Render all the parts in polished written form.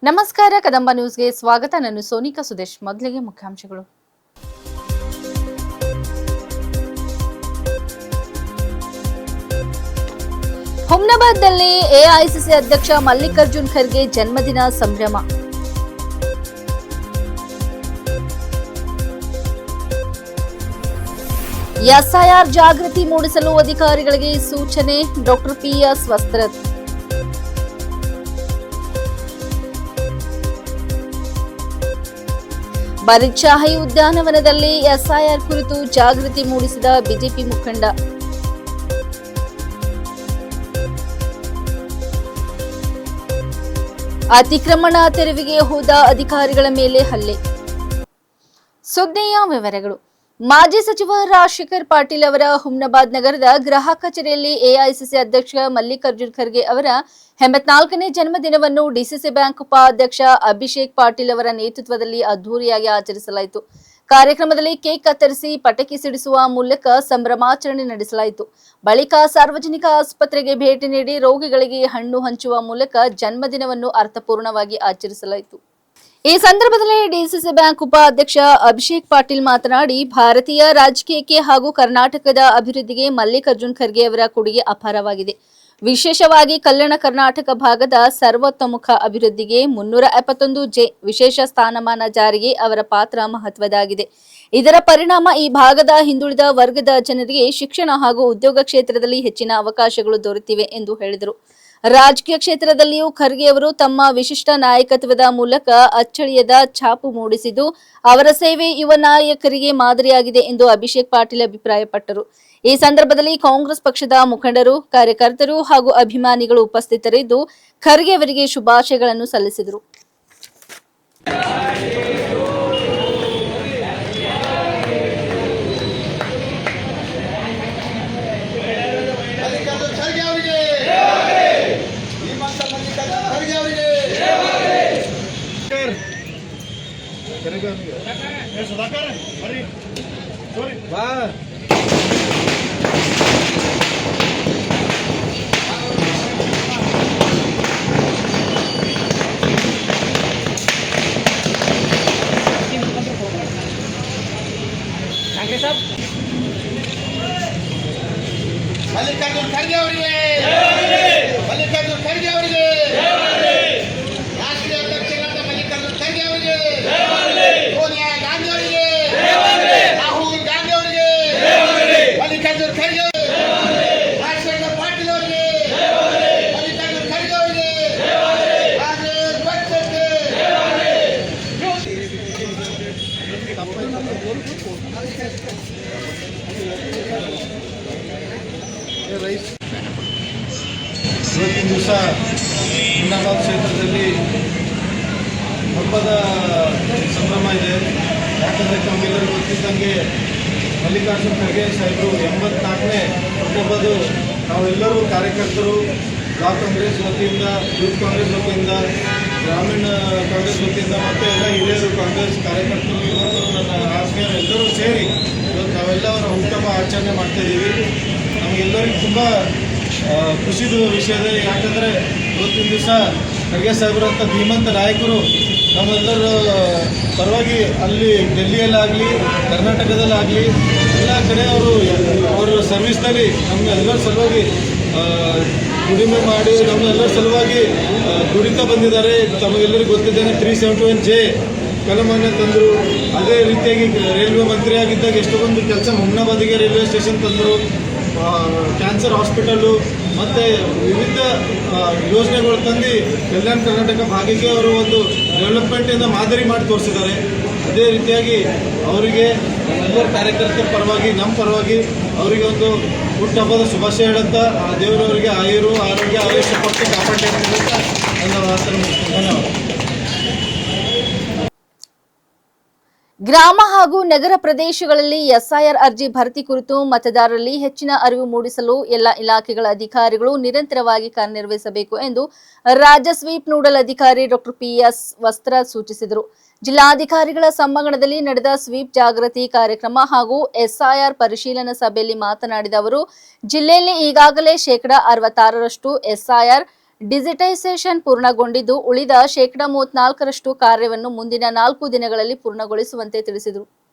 ನಮಸ್ಕಾರ ಕದಂಬ ನ್ಯೂಸ್ಗೆ ಸ್ವಾಗತ. ನಾನು ಸೋನಿಕಾ ಸುದೇಶ್. ಮೊದಲಿಗೆ ಮುಖ್ಯಾಂಶಗಳು. ಹುಮ್ನಾಬಾದ್ನಲ್ಲಿ ಎಐಸಿಸಿ ಅಧ್ಯಕ್ಷ ಮಲ್ಲಿಕಾರ್ಜುನ್ ಖರ್ಗೆ ಜನ್ಮದಿನ ಸಂಭ್ರಮ. ಎಸ್ಐಆರ್ ಜಾಗೃತಿ ಮೂಡಿಸಲು ಅಧಿಕಾರಿಗಳಿಗೆ ಸೂಚನೆ. ಡಾಕ್ಟರ್ ಪಿಎಸ್ ವಸ್ತ್ರದ್. ಬರಿಚಾಹಿ ಉದ್ಯಾನವನದಲ್ಲಿ ಎಸ್ಐಆರ್ ಕುರಿತು ಜಾಗೃತಿ ಮೂಡಿಸಿದ ಬಿಜೆಪಿ ಮುಖಂಡ. ಅತಿಕ್ರಮಣ ತೆರವಿಗೆ ಹೋದ ಅಧಿಕಾರಿಗಳ ಮೇಲೆ ಹಲ್ಲೆ. ಸುದ್ದಿಯ ವಿವರಗಳು. ಮಾಜಿ ಸಚಿವ ರಾಜಶೇಖರ್ ಪಾಟೀಲ್ ಅವರ ಹುಮ್ನಾಬಾದ್ ನಗರದ ಗೃಹ ಕಚೇರಿಯಲ್ಲಿ ಎಐಸಿಸಿ ಅಧ್ಯಕ್ಷ ಮಲ್ಲಿಕಾರ್ಜುನ್ ಖರ್ಗೆ ಅವರ 84ನೇ ಜನ್ಮದಿನವನ್ನು ಡಿಸಿಸಿ ಬ್ಯಾಂಕ್ ಉಪಾಧ್ಯಕ್ಷ ಅಭಿಷೇಕ್ ಪಾಟೀಲ್ ಅವರ ನೇತೃತ್ವದಲ್ಲಿ ಅದ್ದೂರಿಯಾಗಿ ಆಚರಿಸಲಾಯಿತು. ಕಾರ್ಯಕ್ರಮದಲ್ಲಿ ಕೇಕ್ ಕತ್ತರಿಸಿ ಪಟಾಕಿ ಸಿಡಿಸುವ ಮೂಲಕ ಸಂಭ್ರಮಾಚರಣೆ ನಡೆಸಲಾಯಿತು. ಬಳಿಕ ಸಾರ್ವಜನಿಕ ಆಸ್ಪತ್ರೆಗೆ ಭೇಟಿ ನೀಡಿ ರೋಗಿಗಳಿಗೆ ಹಣ್ಣು ಹಂಚುವ ಮೂಲಕ ಜನ್ಮದಿನವನ್ನು ಅರ್ಥಪೂರ್ಣವಾಗಿ ಆಚರಿಸಲಾಯಿತು. ಈ ಸಂದರ್ಭದಲ್ಲಿ ಡಿಸಿಸಿ ಬ್ಯಾಂಕ್ ಉಪಾಧ್ಯಕ್ಷ ಅಭಿಷೇಕ್ ಪಾಟೀಲ್ ಮಾತನಾಡಿ, ಭಾರತೀಯ ರಾಜಕೀಯಕ್ಕೆ ಹಾಗೂ ಕರ್ನಾಟಕದ ಅಭಿವೃದ್ಧಿಗೆ ಮಲ್ಲಿಕಾರ್ಜುನ್ ಖರ್ಗೆ ಅವರ ಕೊಡುಗೆ ಅಪಾರವಾಗಿದೆ. ವಿಶೇಷವಾಗಿ ಕಲ್ಯಾಣ ಕರ್ನಾಟಕ ಭಾಗದ ಸರ್ವತೋಮುಖ ಅಭಿವೃದ್ಧಿಗೆ 371 ವಿಶೇಷ ಸ್ಥಾನಮಾನ ಜಾರಿಗೆ ಅವರ ಪಾತ್ರ ಮಹತ್ವದಾಗಿದೆ. ಇದರ ಪರಿಣಾಮ ಈ ಭಾಗದ ಹಿಂದುಳಿದ ವರ್ಗದ ಜನರಿಗೆ ಶಿಕ್ಷಣ ಹಾಗೂ ಉದ್ಯೋಗ ಕ್ಷೇತ್ರದಲ್ಲಿ ಹೆಚ್ಚಿನ ಅವಕಾಶಗಳು ದೊರೆತಿವೆ ಎಂದು ಹೇಳಿದರು. ರಾಜಕೀಯ ಕ್ಷೇತ್ರದಲ್ಲಿಯೂ ಖರ್ಗೆ ಅವರು ತಮ್ಮ ವಿಶಿಷ್ಟ ನಾಯಕತ್ವದ ಮೂಲಕ ಅಚ್ಚಳಿಯದ ಛಾಪು ಮೂಡಿಸಿದ್ದು, ಅವರ ಸೇವೆ ಯುವ ನಾಯಕರಿಗೆ ಮಾದರಿಯಾಗಿದೆ ಎಂದು ಅಭಿಷೇಕ್ ಪಾಟೀಲ್ ಅಭಿಪ್ರಾಯಪಟ್ಟರು. ಈ ಸಂದರ್ಭದಲ್ಲಿ ಕಾಂಗ್ರೆಸ್ ಪಕ್ಷದ ಮುಖಂಡರು, ಕಾರ್ಯಕರ್ತರು ಹಾಗೂ ಅಭಿಮಾನಿಗಳು ಉಪಸ್ಥಿತರಿದ್ದು ಖರ್ಗೆ ಅವರಿಗೆ ಶುಭಾಶಯಗಳನ್ನು ಸಲ್ಲಿಸಿದರು. ಮಲ್ಲಿಕಾರ್ಜುನ್ ಖರ್ಗೆ ಅವರಿಗೆ, ಮಲ್ಲಿಕಾರ್ಜುನ್ ಖರ್ಗೆ ಅವರಿಗೆ, ರಾಷ್ಟ್ರೀಯ ಅಧ್ಯಕ್ಷರಾದ ಮಲ್ಲಿಕಾರ್ಜುನ್ ಖರ್ಗೆ ಅವರಿಗೆ, ಸೋನಿಯಾ ಗಾಂಧಿ ಅವರಿಗೆ, ರಾಹುಲ್ ಗಾಂಧಿ ಅವರಿಗೆ, ಮಲ್ಲಿಕಾರ್ಜುನ್ ಖರ್ಗೆ ಅವರಿಗೆ, ರಾಜಶೇಖರ್ ಪಾಟೀಲ್ ಅವರಿಗೆ, ಮಲ್ಲಿಕಾರ್ಜುನ್ ಖರ್ಗೆ ಅವರಿಗೆ, ಕಾಂಗ್ರೆಸ್ ಪಕ್ಷಕ್ಕೆ ಇವತ್ತಿನ ದಿವಸ ಹುಮ್ನಾಬಾದ್ ಕ್ಷೇತ್ರದಲ್ಲಿ ಹಬ್ಬದ ಸಂಭ್ರಮ ಇದೆ. ಯಾಕಂದರೆ ತಮಗೆಲ್ಲರಿಗೂ ಗೊತ್ತಿದ್ದಂಗೆ ಮಲ್ಲಿಕಾರ್ಜುನ್ ಖರ್ಗೆ ಸಾಹೇಬರು 84ನೇ ಹುಟ್ಟುಹಬ್ಬದು ನಾವೆಲ್ಲರೂ ಕಾರ್ಯಕರ್ತರು ಬ್ಲಾಕ್ ಕಾಂಗ್ರೆಸ್ ವತಿಯಿಂದ, ಯೂತ್ ಕಾಂಗ್ರೆಸ್ ವತಿಯಿಂದ, ಗ್ರಾಮೀಣ ಕಾಂಗ್ರೆಸ್ ವತಿಯಿಂದ ಮತ್ತು ಎಲ್ಲ ಹಿರಿಯರು ಕಾಂಗ್ರೆಸ್ ಕಾರ್ಯಕರ್ತರು, ಯುವಕರು, ನನ್ನ ಆತ್ಮೀಯರು ಎಲ್ಲರೂ ಸೇರಿ ಇವತ್ತು ನಾವೆಲ್ಲ ಅವರ ಹುಟ್ಟುಹಬ್ಬ ಆಚರಣೆ ಮಾಡ್ತಾಯಿದ್ದೀವಿ. ನಮಗೆಲ್ಲರಿಗೂ ತುಂಬ ಖುಷಿದು ವಿಷಯ ಇದೆ. ಯಾಕಂದರೆ ಇವತ್ತಿನ ದಿವಸ ಖರ್ಗೆ ಸಾಹೇಬರಂಥ ಧೀಮಂತ ನಾಯಕರು ನಮ್ಮೆಲ್ಲರ ಪರವಾಗಿ ಅಲ್ಲಿ ಡೆಲ್ಲಿಯಲ್ಲಾಗಲಿ ಕರ್ನಾಟಕದಲ್ಲಾಗಲಿ ಎಲ್ಲ ಕಡೆ ಅವರು ಸರ್ವಿಸ್ನಲ್ಲಿ ನಮ್ಮೆಲ್ಲರ ಸಲುವಾಗಿ ದುಡಿಮೆ ಮಾಡಿ ನಮ್ಮೆಲ್ಲರ ಸಲುವಾಗಿ ದುಡಿತಾ ಬಂದಿದ್ದಾರೆ. ತಮಗೆಲ್ಲರಿಗೂ ಗೊತ್ತಿದ್ದೇನೆ 371J ಕಲಮನ್ನು ತಂದರು. ಅದೇ ರೀತಿಯಾಗಿ ರೈಲ್ವೆ ಮಂತ್ರಿ ಆಗಿದ್ದಾಗ ಎಷ್ಟೊಂದು ಕೆಲಸ ಹುಮ್ನಾಬಾದಿಗೆ ರೈಲ್ವೆ ಸ್ಟೇಷನ್ ತಂದರು, ಕ್ಯಾನ್ಸರ್ ಹಾಸ್ಪಿಟಲು ಮತ್ತು ವಿವಿಧ ಯೋಜನೆಗಳು ತಂದು ಕಲ್ಯಾಣ ಕರ್ನಾಟಕ ಭಾಗಕ್ಕೆ ಅವರು ಒಂದು ಡೆವಲಪ್ಮೆಂಟಿಂದ ಮಾದರಿ ಮಾಡಿ ತೋರಿಸಿದ್ದಾರೆ. ಅದೇ ರೀತಿಯಾಗಿ ಅವರಿಗೆ ಎಲ್ಲರ ಕಾರ್ಯಕರ್ತರ ಪರವಾಗಿ, ನಮ್ಮ ಪರವಾಗಿ ಅವರಿಗೆ ಒಂದು ಹುಟ್ಟುಹಬ್ಬದ ಶುಭಾಶಯ ಹೇಳುತ್ತ ಆ ದೇವರವರಿಗೆ ಆಯುರು, ಆರೋಗ್ಯ, ಆಯುಷ್ಯ ಪಟ್ಟು ಕಾಪಾಡಿ ಅಂತ ನನ್ನ ಮಾತನ್ನು ಮುಗಿಸ್ತೀನಿ. ಧನ್ಯವಾದ. ಗ್ರಾಮ ಹಾಗೂ ನಗರ ಪ್ರದೇಶಗಳಲ್ಲಿ ಎಸ್ಐಆರ್ ಅರ್ಜಿ ಭರ್ತಿ ಕುರಿತು ಮತದಾರರಲ್ಲಿ ಹೆಚ್ಚಿನ ಅರಿವು ಮೂಡಿಸಲು ಎಲ್ಲ ಇಲಾಖೆಗಳ ಅಧಿಕಾರಿಗಳು ನಿರಂತರವಾಗಿ ಕಾರ್ಯನಿರ್ವಹಿಸಬೇಕು ಎಂದು ರಾಜ್ಯ ಸ್ವೀಪ್ ನೋಡಲ್ ಅಧಿಕಾರಿ ಡಾಕ್ಟರ್ ಪಿಎಸ್ ವಸ್ತ್ರದ್ ಸೂಚಿಸಿದರು. ಜಿಲ್ಲಾಧಿಕಾರಿಗಳ ಸಮ್ಮುಖದಲ್ಲಿ ನಡೆದ ಸ್ವೀಪ್ ಜಾಗೃತಿ ಕಾರ್ಯಕ್ರಮ ಹಾಗೂ ಎಸ್ಐಆರ್ ಪರಿಶೀಲನಾ ಸಭೆಯಲ್ಲಿ ಮಾತನಾಡಿದ ಅವರು, ಜಿಲ್ಲೆಯಲ್ಲಿ ಈಗಾಗಲೇ 66% ಎಸ್ಐಆರ್ ಡಿಜಿಟೈಸೇಷನ್ ಪೂರ್ಣಗೊಂಡಿದ್ದು ಉಳಿದ 34% ಕಾರ್ಯವನ್ನು ಮುಂದಿನ 4 ದಿನಗಳಲ್ಲಿ ಪೂರ್ಣಗೊಳಿಸುವಂತೆ ತಿಳಿಸಿದರು.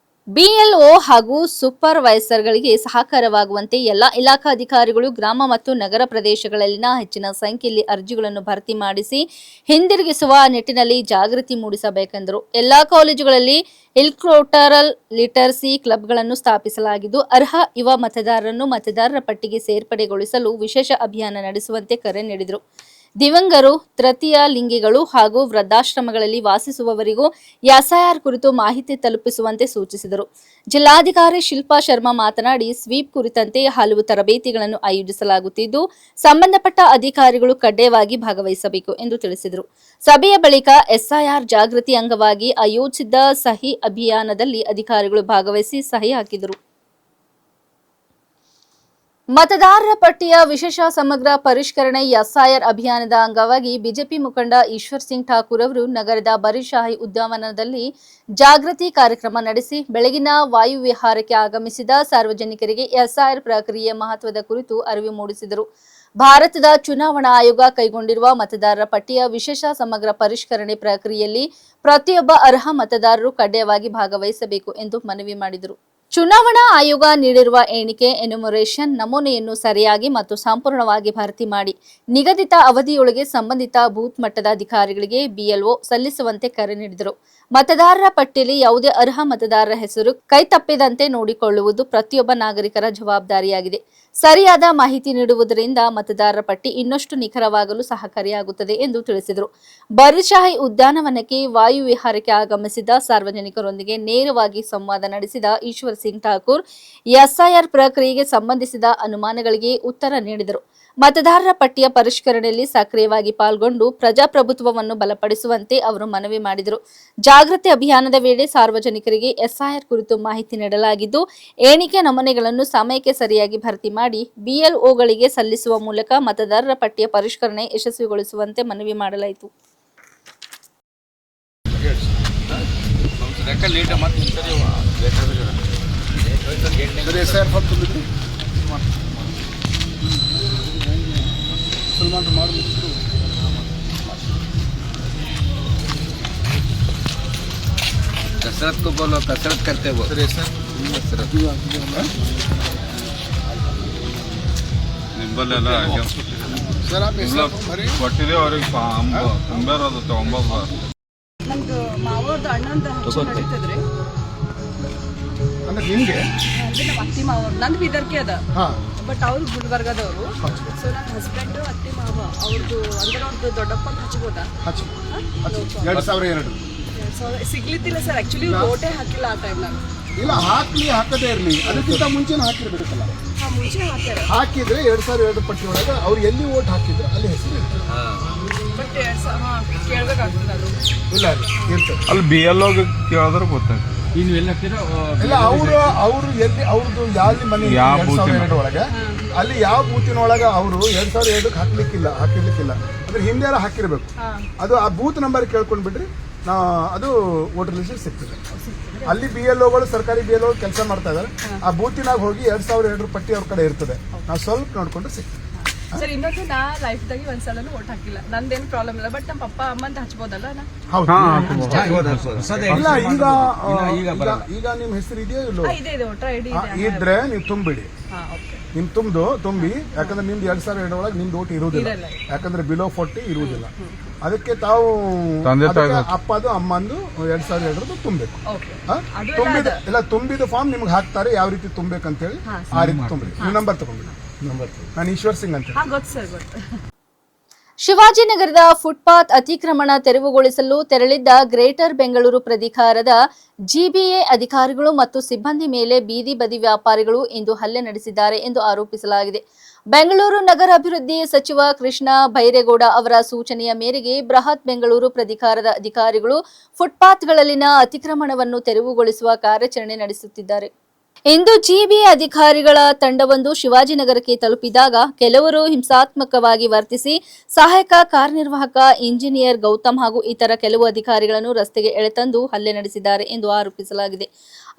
ಬಿಎಲ್ಒ ಹಾಗೂ ಸೂಪರ್ವೈಸರ್ಗಳಿಗೆ ಸಹಕಾರವಾಗುವಂತೆ ಎಲ್ಲ ಇಲಾಖಾ ಅಧಿಕಾರಿಗಳು ಗ್ರಾಮ ಮತ್ತು ನಗರ ಪ್ರದೇಶಗಳಲ್ಲಿನ ಹೆಚ್ಚಿನ ಸಂಖ್ಯೆಯಲ್ಲಿ ಅರ್ಜಿಗಳನ್ನು ಭರ್ತಿ ಮಾಡಿಸಿ ಹಿಂದಿರುಗಿಸುವ ನಿಟ್ಟಿನಲ್ಲಿ ಜಾಗೃತಿ ಮೂಡಿಸಬೇಕೆಂದರು. ಎಲ್ಲಾ ಕಾಲೇಜುಗಳಲ್ಲಿ ಎಲೆಕ್ಟೋರಲ್ ಲಿಟರಸಿ ಕ್ಲಬ್ಗಳನ್ನು ಸ್ಥಾಪಿಸಲಾಗಿದ್ದು ಅರ್ಹ ಯುವ ಮತದಾರರನ್ನು ಮತದಾರರ ಪಟ್ಟಿಗೆ ಸೇರ್ಪಡೆಗೊಳಿಸಲು ವಿಶೇಷ ಅಭಿಯಾನ ನಡೆಸುವಂತೆ ಕರೆ ನೀಡಿದರು. ದಿವ್ಯಾಂಗರು, ತೃತೀಯ ಲಿಂಗಿಗಳು ಹಾಗೂ ವೃದ್ಧಾಶ್ರಮಗಳಲ್ಲಿ ವಾಸಿಸುವವರಿಗೂ ಎಸ್ಐಆರ್ ಕುರಿತು ಮಾಹಿತಿ ತಲುಪಿಸುವಂತೆ ಸೂಚಿಸಿದರು. ಜಿಲ್ಲಾಧಿಕಾರಿ ಶಿಲ್ಪಾ ಶರ್ಮಾ ಮಾತನಾಡಿ, ಸ್ವೀಪ್ ಕುರಿತಂತೆ ಹಲವು ತರಬೇತಿಗಳನ್ನು ಆಯೋಜಿಸಲಾಗುತ್ತಿದ್ದು ಸಂಬಂಧಪಟ್ಟ ಅಧಿಕಾರಿಗಳು ಕಡ್ಡಾಯವಾಗಿ ಭಾಗವಹಿಸಬೇಕು ಎಂದು ತಿಳಿಸಿದರು. ಸಭೆಯ ಬಳಿಕ ಎಸ್ಐಆರ್ ಜಾಗೃತಿ ಅಂಗವಾಗಿ ಆಯೋಜಿಸಿದ್ದ ಸಹಿ ಅಭಿಯಾನದಲ್ಲಿ ಅಧಿಕಾರಿಗಳು ಭಾಗವಹಿಸಿ ಸಹಿ ಹಾಕಿದರು. ಮತದಾರರ ಪಟ್ಟಿಯ ವಿಶೇಷ ಸಮಗ್ರ ಪರಿಷ್ಕರಣೆ ಎಸ್ಐಆರ್ ಅಭಿಯಾನದ ಅಂಗವಾಗಿ ಬಿಜೆಪಿ ಮುಖಂಡ ಈಶ್ವರ್ ಸಿಂಗ್ ಠಾಕೂರ್ ಅವರು ನಗರದ ಬರಿಶಾಹಿ ಉದ್ಯಾನವನದಲ್ಲಿ ಜಾಗೃತಿ ಕಾರ್ಯಕ್ರಮ ನಡೆಸಿ ಬೆಳಗಿನ ವಾಯುವಿಹಾರಕ್ಕೆ ಆಗಮಿಸಿದ ಸಾರ್ವಜನಿಕರಿಗೆ ಎಸ್ಐಆರ್ ಪ್ರಕ್ರಿಯೆಯ ಮಹತ್ವದ ಕುರಿತು ಅರಿವು ಮೂಡಿಸಿದರು. ಭಾರತದ ಚುನಾವಣಾ ಆಯೋಗ ಕೈಗೊಂಡಿರುವ ಮತದಾರರ ಪಟ್ಟಿಯ ವಿಶೇಷ ಸಮಗ್ರ ಪರಿಷ್ಕರಣೆ ಪ್ರಕ್ರಿಯೆಯಲ್ಲಿ ಪ್ರತಿಯೊಬ್ಬ ಅರ್ಹ ಮತದಾರರು ಕಡ್ಡಾಯವಾಗಿ ಭಾಗವಹಿಸಬೇಕು ಎಂದು ಮನವಿ ಮಾಡಿದರು. ಚುನಾವಣಾ ಆಯೋಗ ನೀಡಿರುವ ಎಣಿಕೆ ಎನ್ಯುಮರೇಷನ್ ನಮೂನೆಯನ್ನು ಸರಿಯಾಗಿ ಮತ್ತು ಸಂಪೂರ್ಣವಾಗಿ ಭರ್ತಿ ಮಾಡಿ ನಿಗದಿತ ಅವಧಿಯೊಳಗೆ ಸಂಬಂಧಿತ ಬೂತ್ ಮಟ್ಟದ ಅಧಿಕಾರಿಗಳಿಗೆ ಬಿಎಲ್ಒ ಸಲ್ಲಿಸುವಂತೆ ಕರೆ ನೀಡಿದರು. ಮತದಾರರ ಪಟ್ಟಿಯಲ್ಲಿ ಯಾವುದೇ ಅರ್ಹ ಮತದಾರರ ಹೆಸರು ಕೈತಪ್ಪಿದಂತೆ ನೋಡಿಕೊಳ್ಳುವುದು ಪ್ರತಿಯೊಬ್ಬ ನಾಗರಿಕರ ಜವಾಬ್ದಾರಿಯಾಗಿದೆ. ಸರಿಯಾದ ಮಾಹಿತಿ ನೀಡುವುದರಿಂದ ಮತದಾರರ ಪಟ್ಟಿ ಇನ್ನಷ್ಟು ನಿಖರವಾಗಲು ಸಹಕಾರಿಯಾಗುತ್ತದೆ ಎಂದು ತಿಳಿಸಿದರು. ಬರಿಶಾಹಿ ಉದ್ಯಾನವನಕ್ಕೆ ವಾಯುವಿಹಾರಕ್ಕೆ ಆಗಮಿಸಿದ ಸಾರ್ವಜನಿಕರೊಂದಿಗೆ ನೇರವಾಗಿ ಸಂವಾದ ನಡೆಸಿದ ಈಶ್ವರ್ ಸಿಂಗ್ ಠಾಕೂರ್ ಎಸ್ಐಆರ್ ಪ್ರಕ್ರಿಯೆಗೆ ಸಂಬಂಧಿಸಿದ ಅನುಮಾನಗಳಿಗೆ ಉತ್ತರ ನೀಡಿದರು. ಮತದಾರರ ಪಟ್ಟಿಯ ಪರಿಷ್ಕರಣೆಯಲ್ಲಿ ಸಕ್ರಿಯವಾಗಿ ಪಾಲ್ಗೊಂಡು ಪ್ರಜಾಪ್ರಭುತ್ವವನ್ನು ಬಲಪಡಿಸುವಂತೆ ಅವರು ಮನವಿ ಮಾಡಿದರು. ಜಾಗೃತಿ ಅಭಿಯಾನದ ವೇಳೆ ಸಾರ್ವಜನಿಕರಿಗೆ ಎಸ್ಐಆರ್ ಕುರಿತು ಮಾಹಿತಿ ನೀಡಲಾಗಿದ್ದು ಎಣಿಕೆ ನಮೂನೆಗಳನ್ನು ಸಮಯಕ್ಕೆ ಸರಿಯಾಗಿ ಭರ್ತಿ ಮಾಡಿ ಬಿಎಲ್ಒಗಳಿಗೆ ಸಲ್ಲಿಸುವ ಮೂಲಕ ಮತದಾರರ ಪಟ್ಟಿಯ ಪರಿಷ್ಕರಣೆ ಯಶಸ್ವಿಗೊಳಿಸುವಂತೆ ಮನವಿ ಮಾಡಲಾಯಿತು. कसरत को बोलो, कसरत करते वो कसरत ನಿಂಬಲ್ಲೆಲ್ಲ ಕೊಟ್ಟಿದೆ ಅವ್ರಿಗೆ ತುಂಬೇರೋದು ತಗೊಂಬೋದು. ನಮ್ದು ಮಾವದ ಅಣ್ಣಂದ ನಡೀತದ್ರಿ ಅಂದ್ರೆ ನಿಮ್ಗೆ ಅಂದ್ರೆ ನಮ್ಮ ಅತ್ತಿ ಮಾವ ನಂದು ಬಿದರ್ಕೆ ಅದ ಹಾ ಬಟ್ ಅವ್ರು ಗುಲ್ಬರ್ಗದವರು. ಸೊ ನನ್ನ ಹಸ್ಬೆಂಡ್ ಅತ್ತಿ ಮಾವ ಅವ್ರದ್ದು ಅಂದ್ರೆ ಅವ್ರದ್ದು ದೊಡ್ಡಪ್ಪ ಹಚ್ಬೋದಾ? ಹಚ್ಚಿ 2002 ಸಿಗ್ಲಿತ್ತಿಲ್ಲ ಸರ್. ಆಕ್ಚುಲಿ ಓಟೇ ಹಾಕಿಲ್ಲ ಆ ಟೈಮ್ನಾಗ. ಇಲ್ಲ ಹಾಕದೇ ಇರಲಿ, ಅದಕ್ಕಿಂತ ಮುಂಚೆನೂ ಹಾಕಿರ್ಬೇಕಲ್ಲ. ಮುಂಚೆ ಹಾಕ್ಯಾರ. ಹಾಕಿದ್ರೆ 2002 ಪಟ್ಟಿ ಒಳಗೆ ಅವ್ರು ಎಲ್ಲಿ ಓಟ್ ಹಾಕಿದ್ರು ಅಲ್ಲಿ ಹೆಸರು ಇರ್ತದೆ. ಬಟ್ ಕೇಳ್ಬೇಕಾಗ್ತದೆ ಅದು. ಇಲ್ಲ ಇರ್ತದೆ. ಅಲ್ಲಿ BLO ಕೇಳಿದ್ರೆ ಗೊತ್ತಾಗ್ತದೆ. ಇಲ್ಲ ಅವರು ಎಲ್ಲಿ ಅವ್ರದ್ದು ಯಾವ ಮನೆ 2002 ಒಳಗೆ ಅಲ್ಲಿ ಯಾವ ಬೂತಿನೊಳಗೆ ಅವರು 2002 ಹಾಕಿರ್ಲಿಕ್ಕಿಲ್ಲ. ಅಂದ್ರೆ ಹಿಂದೆ ಹಾಕಿರ್ಬೇಕು. ಅದು ಆ ಬೂತ್ ನಂಬರ್ ಕೇಳ್ಕೊಂಡ್ ಬಿಡ್ರಿ, ಅದು ವೋಟರ್ ಲಿಸ್ಟ್ ಸಿಗ್ತದೆ. ಅಲ್ಲಿ BLOಗಳು ಸರ್ಕಾರಿ BLO ಕೆಲಸ ಮಾಡ್ತಾ ಇದಾರೆ. ಆ ಬೂತಿನಾಗ ಹೋಗಿ 2002 ಪಟ್ಟಿ ಅವ್ರ ಕಡೆ ಇರ್ತದೆ. ನಾವು ಸ್ವಲ್ಪ ನೋಡ್ಕೊಂಡ್ರೆ ಸಿಗ್ತದೆ. ಸರ್ ಇನ್ನೊಂದು ನಾ ಲೈಫ್ದಾಗಿ ಒಂದ್ಸಲೂ ಓಟ್ ಹಾಕಿಲ್ಲ. ನಂದೇನು ಪ್ರಾಬ್ಲಮ್ ಇಲ್ಲ. ಬಟ್ ನಮ್ಮ ಪಪ್ಪ ಅಮ್ಮಂತ ಹಚ್ಬೋದಲ್ಲ ನಾ? ಹೌದು. ಇಲ್ಲ ಈಗ ನಿಮ್ ಹೆಸರು ಇದೆಯೋ ಇಲ್ಲೋ? ಇದೆ ವೋಟರ್ ಐಡಿ ಇದ್ರೆ ನೀವು ತುಂಬಿಡಿ. ನಿಮ್ ತುಂಬಿ, ಯಾಕಂದ್ರೆ ನಿಮ್ದು 2002 ಒಳಗೆ ನಿಮ್ದು ಓಟ್ ಇರುವುದಿಲ್ಲ. ಯಾಕಂದ್ರೆ ಬಿಲೋ 40 ಇರುವುದಿಲ್ಲ. ಅದಕ್ಕೆ ತಾವು ಅಪ್ಪದು ಅಮ್ಮಂದು 2002 ತುಂಬಬೇಕು. ತುಂಬಿದ ಫಾರ್ಮ್ ನಿಮ್ಗೆ ಹಾಕ್ತಾರೆ, ಯಾವ ರೀತಿ ತುಂಬೇಕಂತ ಹೇಳಿ ಆ ರೀತಿ ತುಂಬಿಡಿ. ನೀವು ನಂಬರ್ ತಗೊಂಡ್ಬಿಡಿ. ನಾನು ಈಶ್ವರ್ ಸಿಂಗ್ ಅಂತ. ಶಿವಾಜಿನಗರದ ಫುಟ್ಪಾತ್ ಅತಿಕ್ರಮಣ ತೆರವುಗೊಳಿಸಲು ತೆರಳಿದ್ದ ಗ್ರೇಟರ್ ಬೆಂಗಳೂರು ಪ್ರಾಧಿಕಾರದ ಜಿಬಿಎ ಅಧಿಕಾರಿಗಳು ಮತ್ತು ಸಿಬ್ಬಂದಿ ಮೇಲೆ ಬೀದಿ ಬದಿ ವ್ಯಾಪಾರಿಗಳು ಇಂದು ಹಲ್ಲೆ ನಡೆಸಿದ್ದಾರೆ ಎಂದು ಆರೋಪಿಸಲಾಗಿದೆ. ಬೆಂಗಳೂರು ನಗರ ಅಭಿವೃದ್ಧಿ ಸಚಿವ ಕೃಷ್ಣ ಬೈರೇಗೌಡ ಅವರ ಸೂಚನೆಯ ಮೇರೆಗೆ ಬೃಹತ್ ಬೆಂಗಳೂರು ಪ್ರಾಧಿಕಾರದ ಅಧಿಕಾರಿಗಳು ಫುಟ್ಪಾತ್ಗಳಲ್ಲಿನ ಅತಿಕ್ರಮಣವನ್ನು ತೆರವುಗೊಳಿಸುವ ಕಾರ್ಯಾಚರಣೆ ನಡೆಸುತ್ತಿದ್ದಾರೆ. ಇಂದು ಜಿಬಿಎ ಅಧಿಕಾರಿಗಳ ತಂಡವೊಂದು ಶಿವಾಜಿನಗರಕ್ಕೆ ತಲುಪಿದಾಗ ಕೆಲವರು ಹಿಂಸಾತ್ಮಕವಾಗಿ ವರ್ತಿಸಿ ಸಹಾಯಕ ಕಾರ್ಯನಿರ್ವಾಹಕ ಇಂಜಿನಿಯರ್ ಗೌತಮ್ ಹಾಗೂ ಇತರ ಕೆಲವು ಅಧಿಕಾರಿಗಳನ್ನು ರಸ್ತೆಗೆ ಎಳೆತಂದು ಹಲ್ಲೆ ನಡೆಸಿದ್ದಾರೆ ಎಂದು ಆರೋಪಿಸಲಾಗಿದೆ.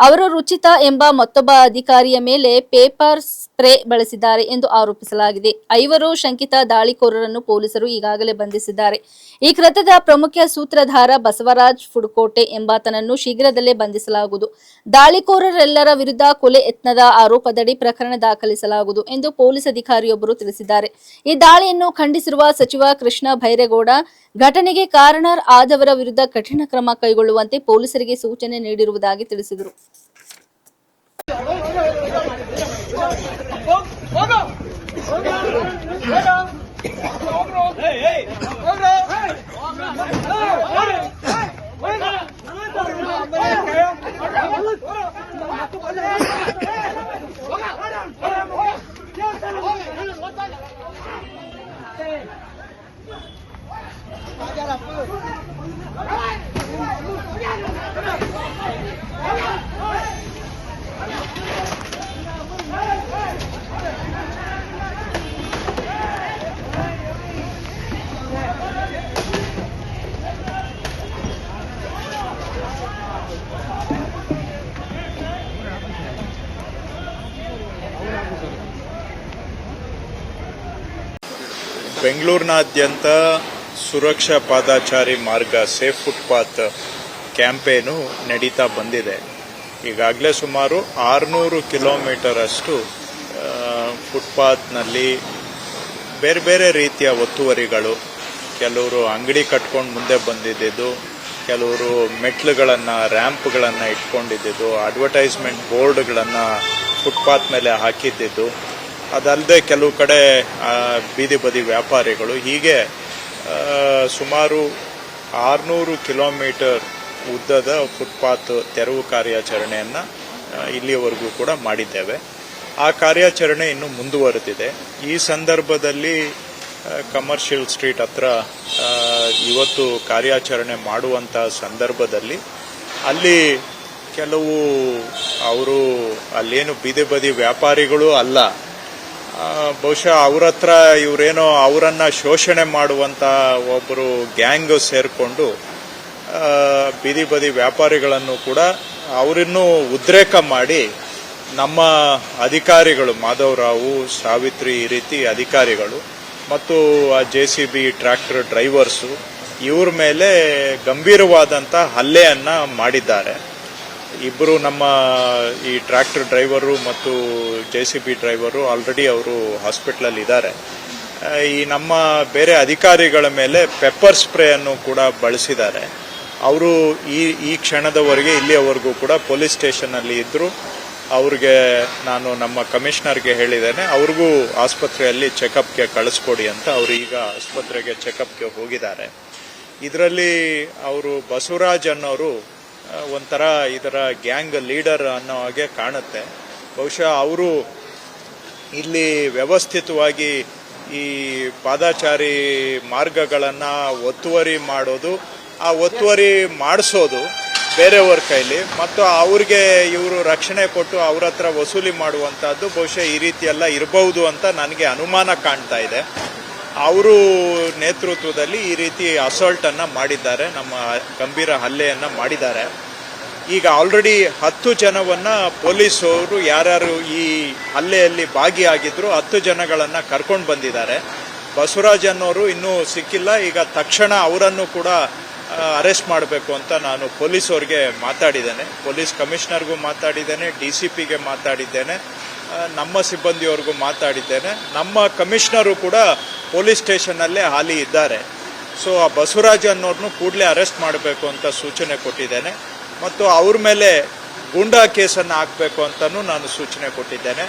ಅವರು ರುಚಿತ ಎಂಬ ಮತ್ತೊಬ್ಬ ಅಧಿಕಾರಿಯ ಮೇಲೆ ಪೇಪರ್ ಸ್ಪ್ರೇ ಬಳಸಿದ್ದಾರೆ ಎಂದು ಆರೋಪಿಸಲಾಗಿದೆ. 5 ಶಂಕಿತ ದಾಳಿಕೋರರನ್ನು ಪೊಲೀಸರು ಈಗಾಗಲೇ ಬಂಧಿಸಿದ್ದಾರೆ. ಈ ಕೃತ್ಯದ ಪ್ರಮುಖ ಸೂತ್ರಧಾರ ಬಸವರಾಜ್ ಫುಡ್ಕೋಟೆ ಎಂಬಾತನನ್ನು ಶೀಘ್ರದಲ್ಲೇ ಬಂಧಿಸಲಾಗುವುದು. ದಾಳಿಕೋರರೆಲ್ಲರ ವಿರುದ್ಧ ಕೊಲೆ ಯತ್ನದ ಆರೋಪದಡಿ ಪ್ರಕರಣ ದಾಖಲಿಸಲಾಗುವುದು ಎಂದು ಪೊಲೀಸ್ ಅಧಿಕಾರಿಯೊಬ್ಬರು ತಿಳಿಸಿದ್ದಾರೆ. ಈ ದಾಳಿಯನ್ನು ಖಂಡಿಸಿರುವ ಸಚಿವ ಕೃಷ್ಣ ಬೈರೇಗೌಡ ಘಟನೆಗೆ ಕಾರಣ ಆದವರ ವಿರುದ್ಧ ಕಠಿಣ ಕ್ರಮ ಕೈಗೊಳ್ಳುವಂತೆ ಪೊಲೀಸರಿಗೆ ಸೂಚನೆ ನೀಡಿರುವುದಾಗಿ ತಿಳಿಸಿದರು. ಬೆಂಗಳೂರಿನಾದ್ಯಂತ ಸುರಕ್ಷಾ ಪಾದಚಾರಿ ಮಾರ್ಗ ಸೇಫ್ ಫುಟ್ಪಾತ್ ಕ್ಯಾಂಪೇನು ನಡೀತಾ ಬಂದಿದೆ. ಈಗಾಗಲೇ ಸುಮಾರು 600 ಕಿಲೋಮೀಟರ್ ಅಷ್ಟು ಫುಟ್ಪಾತ್ನಲ್ಲಿ ಬೇರೆ ಬೇರೆ ರೀತಿಯ ಒತ್ತುವರಿಗಳು, ಕೆಲವರು ಅಂಗಡಿ ಕಟ್ಕೊಂಡು ಮುಂದೆ ಬಂದಿದ್ದು, ಕೆಲವರು ಮೆಟ್ಲುಗಳನ್ನು ರ್ಯಾಂಪ್ಗಳನ್ನು ಇಟ್ಕೊಂಡಿದ್ದು, ಅಡ್ವರ್ಟೈಸ್ಮೆಂಟ್ ಬೋರ್ಡ್ಗಳನ್ನು ಫುಟ್ಪಾತ್ ಮೇಲೆ ಹಾಕಿದ್ದು, ಅದಲ್ಲದೆ ಕೆಲವು ಕಡೆ ಬೀದಿ ಬದಿ ವ್ಯಾಪಾರಿಗಳು, ಹೀಗೆ ಸುಮಾರು 600 ಕಿಲೋಮೀಟರ್ ಉದ್ದದ ಫುಟ್ಪಾತ್ ತೆರವು ಕಾರ್ಯಾಚರಣೆಯನ್ನು ಇಲ್ಲಿಯವರೆಗೂ ಕೂಡ ಮಾಡಿದ್ದೇವೆ. ಆ ಕಾರ್ಯಾಚರಣೆ ಇನ್ನು ಮುಂದುವರೆದಿದೆ. ಈ ಸಂದರ್ಭದಲ್ಲಿ ಕಮರ್ಷಿಯಲ್ ಸ್ಟ್ರೀಟ್ ಹತ್ರ ಇವತ್ತು ಕಾರ್ಯಾಚರಣೆ ಮಾಡುವಂತಹ ಸಂದರ್ಭದಲ್ಲಿ ಅಲ್ಲಿ ಕೆಲವು ಅವರು ಅಲ್ಲೇನು ಬೀದಿ ಬದಿ ವ್ಯಾಪಾರಿಗಳು ಅಲ್ಲ, ಬಹುಶಃ ಅವ್ರ ಹತ್ರ ಇವರೇನೋ ಅವರನ್ನ ಶೋಷಣೆ ಮಾಡುವಂತ ಒಬ್ಬರು ಗ್ಯಾಂಗ್ ಸೇರಿಕೊಂಡು ಬೀದಿ ಬದಿ ವ್ಯಾಪಾರಿಗಳನ್ನು ಕೂಡ ಅವರನ್ನು ಉದ್ರೇಕ ಮಾಡಿ ನಮ್ಮ ಅಧಿಕಾರಿಗಳು ಮಾಧವರಾವು, ಸಾವಿತ್ರಿ, ಈ ರೀತಿ ಅಧಿಕಾರಿಗಳು ಮತ್ತು JCB ಟ್ರ್ಯಾಕ್ಟರ್ ಡ್ರೈವರ್ಸು ಇವ್ರ ಮೇಲೆ ಗಂಭೀರವಾದಂಥ ಹಲ್ಲೆಯನ್ನ ಮಾಡಿದ್ದಾರೆ. ಇಬ್ಬರು ನಮ್ಮ ಈ ಟ್ರ್ಯಾಕ್ಟರ್ ಡ್ರೈವರು ಮತ್ತು JCB ಡ್ರೈವರು ಆಲ್ರೆಡಿ ಅವರು ಹಾಸ್ಪಿಟಲಲ್ಲಿ ಇದ್ದಾರೆ. ಈ ನಮ್ಮ ಬೇರೆ ಅಧಿಕಾರಿಗಳ ಮೇಲೆ ಪೆಪ್ಪರ್ ಸ್ಪ್ರೇ ಅನ್ನು ಕೂಡ ಬಳಸಿದ್ದಾರೆ. ಅವರು ಈ ಕ್ಷಣದವರೆಗೆ ಇಲ್ಲಿಯವರೆಗೂ ಕೂಡ ಪೊಲೀಸ್ ಸ್ಟೇಷನ್ನಲ್ಲಿ ಇದ್ದರು. ಅವ್ರಿಗೆ ನಾನು ನಮ್ಮ ಕಮಿಷನರ್ಗೆ ಹೇಳಿದ್ದೇನೆ, ಅವ್ರಿಗೂ ಆಸ್ಪತ್ರೆಯಲ್ಲಿ ಚೆಕಪ್ಗೆ ಕಳಿಸ್ಕೊಡಿ ಅಂತ. ಅವರು ಈಗ ಆಸ್ಪತ್ರೆಗೆ ಚೆಕಪ್ಗೆ ಹೋಗಿದ್ದಾರೆ. ಇದರಲ್ಲಿ ಅವರು ಬಸವರಾಜ್ ಅನ್ನೋರು ಒಂಥರ ಇದರ ಗ್ಯಾಂಗ್ ಲೀಡರ್ ಅನ್ನೋ ಹಾಗೆ ಕಾಣುತ್ತೆ. ಬಹುಶಃ ಅವರು ಇಲ್ಲಿ ವ್ಯವಸ್ಥಿತವಾಗಿ ಈ ಪಾದಚಾರಿ ಮಾರ್ಗಗಳನ್ನು ಒತ್ತುವರಿ ಮಾಡೋದು, ಆ ಒತ್ತುವರಿ ಮಾಡಿಸೋದು ಬೇರೆಯವ್ರ ಕೈಲಿ, ಮತ್ತು ಅವ್ರಿಗೆ ಇವರು ರಕ್ಷಣೆ ಕೊಟ್ಟು ಅವ್ರ ಹತ್ರ ವಸೂಲಿ ಮಾಡುವಂತಹದ್ದು ಬಹುಶಃ ಈ ರೀತಿ ಎಲ್ಲ ಇರಬಹುದು ಅಂತ ನನಗೆ ಅನುಮಾನ ಕಾಣ್ತಾ ಇದೆ. ಅವರು ನೇತೃತ್ವದಲ್ಲಿ ಈ ರೀತಿ ಅಸಾಲ್ಟ್ ಅನ್ನ ಮಾಡಿದ್ದಾರೆ, ನಮ್ಮ ಗಂಭೀರ ಹಲ್ಲೆಯನ್ನ ಮಾಡಿದ್ದಾರೆ. ಈಗ ಆಲ್ರೆಡಿ 10 ಜನವನ್ನ ಪೊಲೀಸರು ಯಾರ್ಯಾರು ಈ ಹಲ್ಲೆಯಲ್ಲಿ ಭಾಗಿಯಾಗಿದ್ರು 10 ಜನಗಳನ್ನ ಕರ್ಕೊಂಡು ಬಂದಿದ್ದಾರೆ. ಬಸವರಾಜ್ ಅನ್ನೋರು ಇನ್ನೂ ಸಿಕ್ಕಿಲ್ಲ. ಈಗ ತಕ್ಷಣ ಅವರನ್ನು ಕೂಡ ಅರೆಸ್ಟ್ ಮಾಡಬೇಕು ಅಂತ ನಾನು ಪೊಲೀಸವ್ರಿಗೆ ಮಾತಾಡಿದ್ದೇನೆ. ಪೊಲೀಸ್ ಕಮಿಷನರ್ಗೂ ಮಾತಾಡಿದ್ದೇನೆ, DCPಗೆ ಮಾತಾಡಿದ್ದೇನೆ, ನಮ್ಮ ಸಿಬ್ಬಂದಿಯವ್ರಿಗೂ ಮಾತಾಡಿದ್ದೇನೆ. ನಮ್ಮ ಕಮಿಷನರು ಕೂಡ ಪೊಲೀಸ್ ಸ್ಟೇಷನ್ನಲ್ಲೇ ಹಾಲಿ ಇದ್ದಾರೆ. ಸೊ ಆ ಬಸವರಾಜ್ ಅನ್ನೋರ್ನು ಕೂಡಲೇ ಅರೆಸ್ಟ್ ಮಾಡಬೇಕು ಅಂತ ಸೂಚನೆ ಕೊಟ್ಟಿದ್ದೇನೆ. ಮತ್ತು ಅವ್ರ ಮೇಲೆ ಗೂಂಡಾ ಕೇಸನ್ನು ಹಾಕಬೇಕು ಅಂತಲೂ ನಾನು ಸೂಚನೆ ಕೊಟ್ಟಿದ್ದೇನೆ.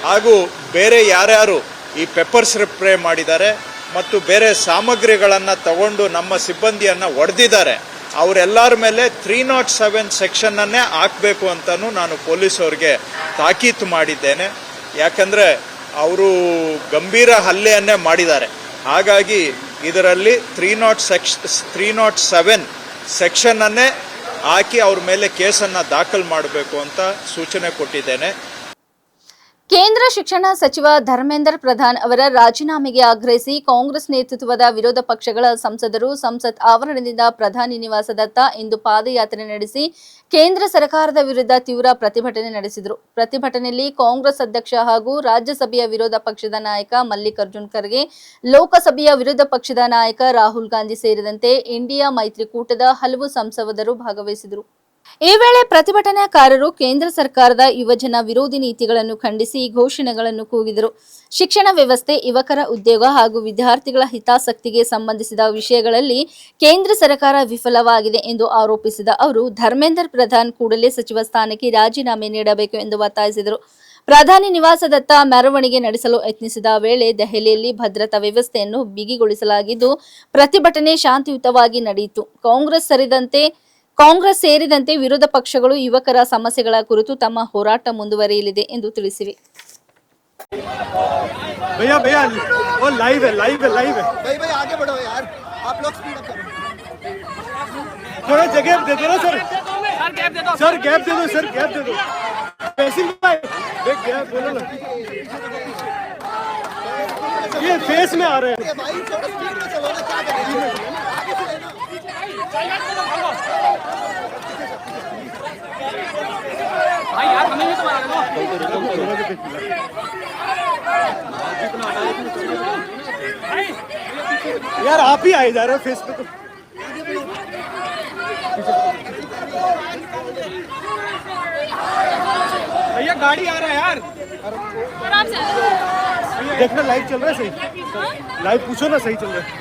ಹಾಗೂ ಬೇರೆ ಯಾರ್ಯಾರು ಈ ಪೆಪ್ಪರ್ ಸ್ಪ್ರೇ ಮಾಡಿದ್ದಾರೆ ಮತ್ತು ಬೇರೆ ಸಾಮಗ್ರಿಗಳನ್ನು ತಗೊಂಡು ನಮ್ಮ ಸಿಬ್ಬಂದಿಯನ್ನು ಹೊಡೆದಿದ್ದಾರೆ, ಅವರೆಲ್ಲರ ಮೇಲೆ 307 ಸೆಕ್ಷನ್ನನ್ನೇ ಹಾಕಬೇಕು ಅಂತಲೂ ನಾನು ಪೊಲೀಸವ್ರಿಗೆ ತಾಕೀತು ಮಾಡಿದ್ದೇನೆ. ಯಾಕಂದರೆ ಅವರು ಗಂಭೀರ ಹಲ್ಲೆಯನ್ನೇ ಮಾಡಿದ್ದಾರೆ. ಹಾಗಾಗಿ ಇದರಲ್ಲಿ 307 ಸೆಕ್ಷನ್ನನ್ನೇ ಹಾಕಿ ಅವ್ರ ಮೇಲೆ ಕೇಸನ್ನು ದಾಖಲು ಮಾಡಬೇಕು ಅಂತ ಸೂಚನೆ ಕೊಟ್ಟಿದ್ದೇನೆ. ಕೇಂದ್ರ ಶಿಕ್ಷಣ ಸಚಿವ ಧರ್ಮೇಂದ್ರ ಪ್ರಧಾನ್ ಅವರ ರಾಜೀನಾಮೆಗೆ ಆಗ್ರಹಿಸಿ ಕಾಂಗ್ರೆಸ್ ನೇತೃತ್ವದ ವಿರೋಧ ಪಕ್ಷಗಳ ಸಂಸದರು ಸಂಸತ್ ಆವರಣದಿಂದ ಪ್ರಧಾನಿ ನಿವಾಸದತ್ತ ಇಂದು ಪಾದಯಾತ್ರೆ ನಡೆಸಿ ಕೇಂದ್ರ ಸರ್ಕಾರದ ವಿರುದ್ಧ ತೀವ್ರ ಪ್ರತಿಭಟನೆ ನಡೆಸಿದರು. ಪ್ರತಿಭಟನೆಯಲ್ಲಿ ಕಾಂಗ್ರೆಸ್ ಅಧ್ಯಕ್ಷ ಹಾಗೂ ರಾಜ್ಯಸಭೆಯ ವಿರೋಧ ಪಕ್ಷದ ನಾಯಕ ಮಲ್ಲಿಕಾರ್ಜುನ್ ಖರ್ಗೆ, ಲೋಕಸಭೆಯ ವಿರೋಧ ಪಕ್ಷದ ನಾಯಕ ರಾಹುಲ್ ಗಾಂಧಿ ಸೇರಿದಂತೆ ಇಂಡಿಯಾ ಮೈತ್ರಿಕೂಟದ ಹಲವು ಸಂಸದರು ಭಾಗವಹಿಸಿದರು. ಈ ವೇಳೆ ಪ್ರತಿಭಟನಾಕಾರರು ಕೇಂದ್ರ ಸರ್ಕಾರದ ಯುವಜನ ವಿರೋಧಿ ನೀತಿಗಳನ್ನು ಖಂಡಿಸಿ ಘೋಷಣೆಗಳನ್ನು ಕೂಗಿದರು. ಶಿಕ್ಷಣ ವ್ಯವಸ್ಥೆ, ಯುವಕರ ಉದ್ಯೋಗ ಹಾಗೂ ವಿದ್ಯಾರ್ಥಿಗಳ ಹಿತಾಸಕ್ತಿಗೆ ಸಂಬಂಧಿಸಿದ ವಿಷಯಗಳಲ್ಲಿ ಕೇಂದ್ರ ಸರ್ಕಾರ ವಿಫಲವಾಗಿದೆ ಎಂದು ಆರೋಪಿಸಿದ ಅವರು ಧರ್ಮೇಂದ್ರ ಪ್ರಧಾನ್ ಕೂಡಲೇ ಸಚಿವ ಸ್ಥಾನಕ್ಕೆ ರಾಜೀನಾಮೆ ನೀಡಬೇಕು ಎಂದು ಒತ್ತಾಯಿಸಿದರು. ಪ್ರಧಾನಿ ನಿವಾಸದತ್ತ ಮೆರವಣಿಗೆ ನಡೆಸಲು ಯತ್ನಿಸಿದ ವೇಳೆ ದೆಹಲಿಯಲ್ಲಿ ಭದ್ರತಾ ವ್ಯವಸ್ಥೆಯನ್ನು ಬಿಗಿಗೊಳಿಸಲಾಗಿದ್ದು ಪ್ರತಿಭಟನೆ ಶಾಂತಿಯುತವಾಗಿ ನಡೆಯಿತು. ಕಾಂಗ್ರೆಸ್ ಸೇರಿದಂತೆ ವಿರೋಧ ಪಕ್ಷಗಳು ಯುವಕರ ಸಮಸ್ಯೆಗಳ ಕುರಿತು ತಮ್ಮ ಹೋರಾಟ ಮುಂದುವರಿಯಲಿದೆ ಎಂದು ತಿಳಿಸಿವೆ. यार आप ही आए जा रहे हो फेस पे तो भैया गाड़ी आ रहा है यार देखना लाइव चल रहा है सही लाइव पूछो ना सही चल रहा है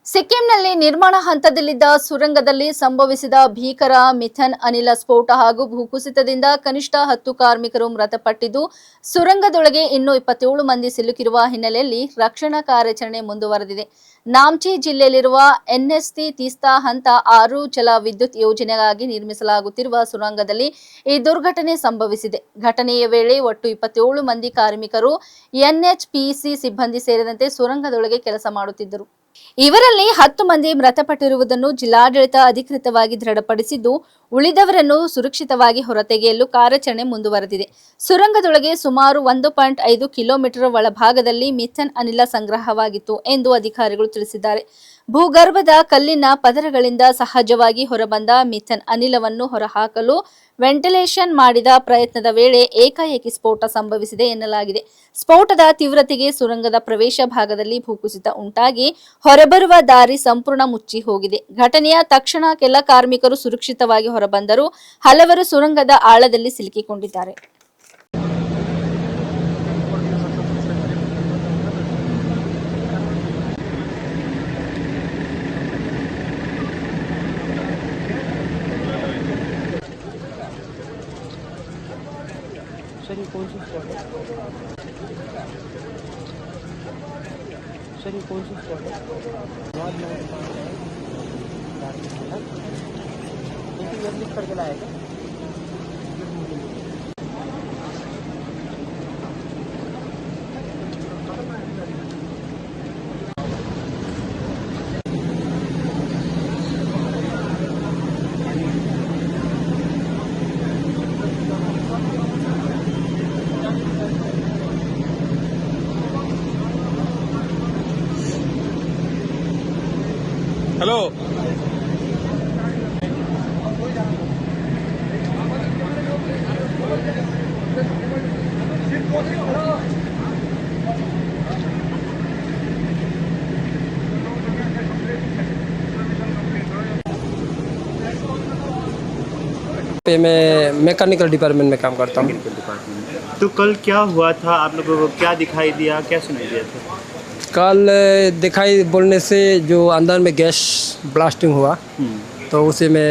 ಸಿಕ್ಕಿಂನಲ್ಲಿ ನಿರ್ಮಾಣ ಹಂತದಲ್ಲಿದ್ದ ಸುರಂಗದಲ್ಲಿ ಸಂಭವಿಸಿದ ಭೀಕರ ಮಿಥೇನ್ ಅನಿಲ ಸ್ಫೋಟ ಹಾಗೂ ಭೂಕುಸಿತದಿಂದ ಕನಿಷ್ಠ 10 ಕಾರ್ಮಿಕರು ಮೃತಪಟ್ಟಿದ್ದು ಸುರಂಗದೊಳಗೆ ಇನ್ನೂ 27 ಮಂದಿ ಸಿಲುಕಿರುವ ಹಿನ್ನೆಲೆಯಲ್ಲಿ ರಕ್ಷಣಾ ಕಾರ್ಯಾಚರಣೆ ಮುಂದುವರೆದಿದೆ. ನಾಮ್ಚಿ ಜಿಲ್ಲೆಯಲ್ಲಿರುವ ಎನ್ಎಸ್ಟಿ ತೀಸ್ತಾ ಹಂತ 6 ಜಲ ವಿದ್ಯುತ್ ಯೋಜನೆಗಾಗಿ ನಿರ್ಮಿಸಲಾಗುತ್ತಿರುವ ಸುರಂಗದಲ್ಲಿ ಈ ದುರ್ಘಟನೆ ಸಂಭವಿಸಿದೆ. ಘಟನೆಯ ವೇಳೆ ಒಟ್ಟು 27 ಮಂದಿ ಕಾರ್ಮಿಕರು ಎನ್ಎಚ್ಪಿಸಿ ಸಿಬ್ಬಂದಿ ಸೇರಿದಂತೆ ಸುರಂಗದೊಳಗೆ ಕೆಲಸ ಮಾಡುತ್ತಿದ್ದರು. ಇವರಲ್ಲಿ 10 ಮಂದಿ ಮೃತಪಟ್ಟಿರುವುದನ್ನು ಜಿಲ್ಲಾಡಳಿತ ಅಧಿಕೃತವಾಗಿ ದೃಢಪಡಿಸಿದ್ದು ಉಳಿದವರನ್ನು ಸುರಕ್ಷಿತವಾಗಿ ಹೊರತೆಗೆಯಲು ಕಾರ್ಯಾಚರಣೆ ಮುಂದುವರೆದಿದೆ. ಸುರಂಗದೊಳಗೆ ಸುಮಾರು 1.5 ಕಿಲೋಮೀಟರ್ ಒಳಭಾಗದಲ್ಲಿ ಮಿಥೇನ್ ಅನಿಲ ಸಂಗ್ರಹವಾಗಿತ್ತು ಎಂದು ಅಧಿಕಾರಿಗಳು ತಿಳಿಸಿದ್ದಾರೆ. ಭೂಗರ್ಭದ ಕಲ್ಲಿನ ಪದರಗಳಿಂದ ಸಹಜವಾಗಿ ಹೊರಬಂದ ಮಿಥೇನ್ ಅನಿಲವನ್ನು ಹೊರಹಾಕಲು ವೆಂಟಿಲೇಷನ್ ಮಾಡಿದ ಪ್ರಯತ್ನದ ವೇಳೆ ಏಕಾಏಕಿ ಸ್ಫೋಟ ಸಂಭವಿಸಿದೆ ಎನ್ನಲಾಗಿದೆ. ಸ್ಫೋಟದ ತೀವ್ರತೆಗೆ ಸುರಂಗದ ಪ್ರವೇಶ ಭಾಗದಲ್ಲಿ ಭೂಕುಸಿತ ಉಂಟಾಗಿ ಹೊರಬರುವ ದಾರಿ ಸಂಪೂರ್ಣ ಮುಚ್ಚಿ ಹೋಗಿದೆ. ಘಟನೆಯ ತಕ್ಷಣ ಕೆಲ ಕಾರ್ಮಿಕರು ಸುರಕ್ಷಿತವಾಗಿ ಹೊರಬಂದರು, ಹಲವರು ಸುರಂಗದ ಆಳದಲ್ಲಿ ಸಿಲುಕಿಕೊಂಡಿದ್ದಾರೆ. सर ये कौन सा स्पॉट है? सर ये कौन सा स्पॉट है? लिख करके लाएगा हेलो मैं मैकेनिकल डिपार्टमेंट में काम करता हूँ। तो कल क्या हुआ था, आप लोगों को क्या दिखाई दिया, क्या सुनाई दिया था? कल दिखाई बोलने से जो अंदर में गैस ब्लास्टिंग हुआ तो उसी में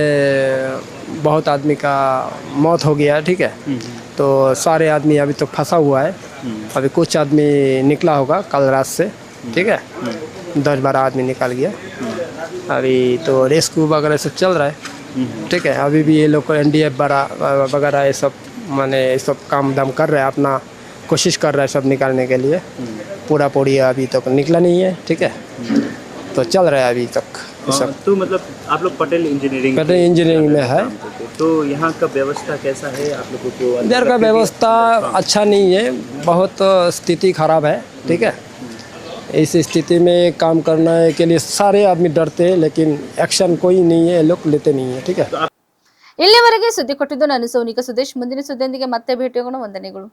बहुत आदमी का मौत हो गया, ठीक है। तो सारे आदमी अभी तो फंसा हुआ है, अभी कुछ आदमी निकला होगा कल रात से, ठीक है। 10-12 आदमी निकल गया, अभी तो रेस्क्यू वगैरह सब चल रहा है। ठीक है। अभी भी ये लोग NDF वगैरह ये सब माने ये सब काम दाम कर रहे हैं, अपना कोशिश कर रहे हैं सब निकालने के लिए। पूरा पूरी अभी तक निकला नहीं है, ठीक है, तो चल रहा है अभी तक ये सब। तो मतलब आप लोग पटेल इंजीनियरिंग में है। तो यहाँ का व्यवस्था कैसा है आप लोगों को? इधर का व्यवस्था अच्छा नहीं है, बहुत स्थिति खराब है, ठीक है। इस स्थिति में काम करने के लिए सारे आदमी डरते हैं, लेकिन एक्शन कोई नहीं है, लोग लेते नहीं है, ठीक है। ಇಲ್ಲಿವರೆಗೆ ಸುದ್ದಿ ಕೊಟ್ಟಿದ್ದು ನಾನು ಸೋನಿಕಾ ಸುದೇಶ್. ಮುಂದಿನ ಸುದ್ದಿಯೊಂದಿಗೆ ಮತ್ತೆ ಭೇಟಿಯಾಗೋಣ. ವಂದನೆಗಳು.